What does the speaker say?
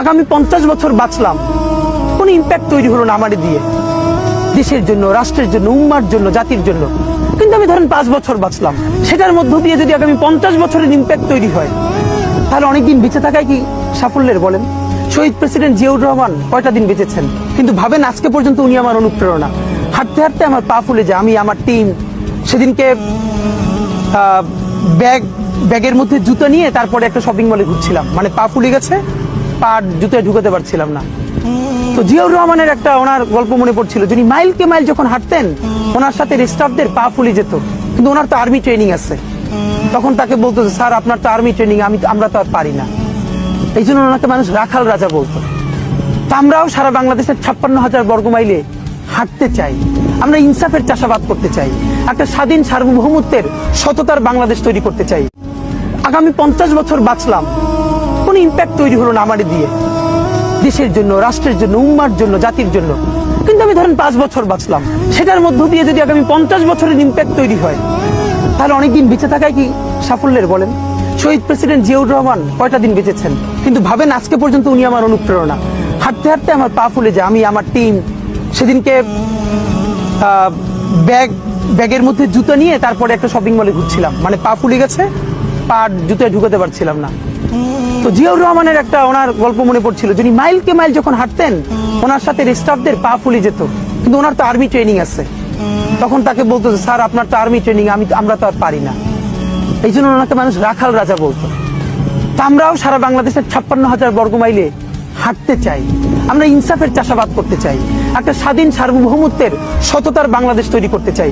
আগামী 50 বছর বাঁচলাম, কোনো ইম্প্যাক্ট তৈরি হলো না আমার দিয়ে, দেশের জন্য, রাষ্ট্রের জন্য, উম্মার জন্য, জাতির জন্য। কিন্তু আমি ধরেন 5 বছর বাঁচলাম, সেটার মধ্য দিয়ে যদি আগামী 50 বছরের ইম্প্যাক্ট তৈরি হয়, তাহলে অনেকদিন বেঁচে থাকায় কি সাফল্যের বলেন? শহীদ প্রেসিডেন্ট জিয়াউর রহমান কয়টা দিন বেঁচেছেন, কিন্তু ভাবেন আজকে পর্যন্ত উনি আমার অনুপ্রেরণা। হাঁটতে হাঁটতে আমার পা ফুলে যায়। আমি, আমার টিম সেদিনকে ব্যাগের মধ্যে জুতো নিয়ে তারপরে একটা শপিং মলে ঘুরছিলাম, মানে পা ফুলে গেছে, পা জুতোয় ঢুকাতে পারছিলাম না। তো জিয়াউর রহমানের একটা ওনার গল্প মনে পড়ছিল, যিনি মাইলকে মাইল যখন হাঁটতেন, ওনার সাথে স্টাফদের পা ফুলে যেত, কিন্তু ওনার তো আর্মি ট্রেনিং আছে। তখন তাকে বলতো যে স্যার আপনার তো আর্মি ট্রেনিং, আমরা তো আর পারি না। এই জন্য ওনাকে মানুষ রাখাল রাজা বলতো। তা আমরাও সারা বাংলাদেশের 56,000 বর্গ মাইলে হাঁটতে চাই। আমরা ইনসাফের চাষাবাদ করতে চাই, একটা স্বাধীন সার্বভৌমত্বের সততার বাংলাদেশ তৈরি করতে চাই। আগামী 50 বছর বাঁচলাম, কোনো ইম্প্যাক্ট তৈরি হলো না আমার দিয়ে, দেশের জন্য, রাষ্ট্রের জন্য, উম্মার জন্য, জাতির জন্য। কিন্তু আমি ধরেন 5 বছর বাঁচলাম, সেটার মধ্য দিয়ে যদি আগামী 50 বছরের ইম্প্যাক্ট তৈরি হয়, তাহলে অনেকদিন বেঁচে থাকায় কি সাফল্যের বলেন? শহীদ প্রেসিডেন্ট জিয়াউর রহমান কয়টা দিন বেঁচেছেন, কিন্তু ভাবেন আজকে পর্যন্ত উনি আমার অনুপ্রেরণা। হাঁটতে হাঁটতে আমার পা ফুলে যায়। আমি, আমার টিম সেদিনকে ব্যাগের মধ্যে জুতো নিয়ে তারপরে একটা শপিং মলে ঘুরছিলাম, মানে পা ফুলে গেছে, পা জুতোয় ঢুকাতে পারছিলাম না। তো জিয়াউর রহমানের একটা ওনার গল্প মনে পড়ছিল, যিনি মাইলকে মাইল যখন হাঁটতেন, ওনার সাথে স্টাফদের পা ফুলে যেত, কিন্তু ওনার তো আর্মি ট্রেনিং আছে। তখন তাকে বলতো যে স্যার আপনার তো আর্মি ট্রেনিং, আমরা তো আর পারি না। এই জন্য ওনাকে মানুষ রাখাল রাজা বলতো। তা আমরাও সারা বাংলাদেশের 56,000 বর্গ মাইলে হাঁটতে চাই, আমরা ইনসাফের চাষাবাদ করতে চাই, একটা স্বাধীন সার্বভৌমত্বের সততার বাংলাদেশ তৈরি করতে চাই।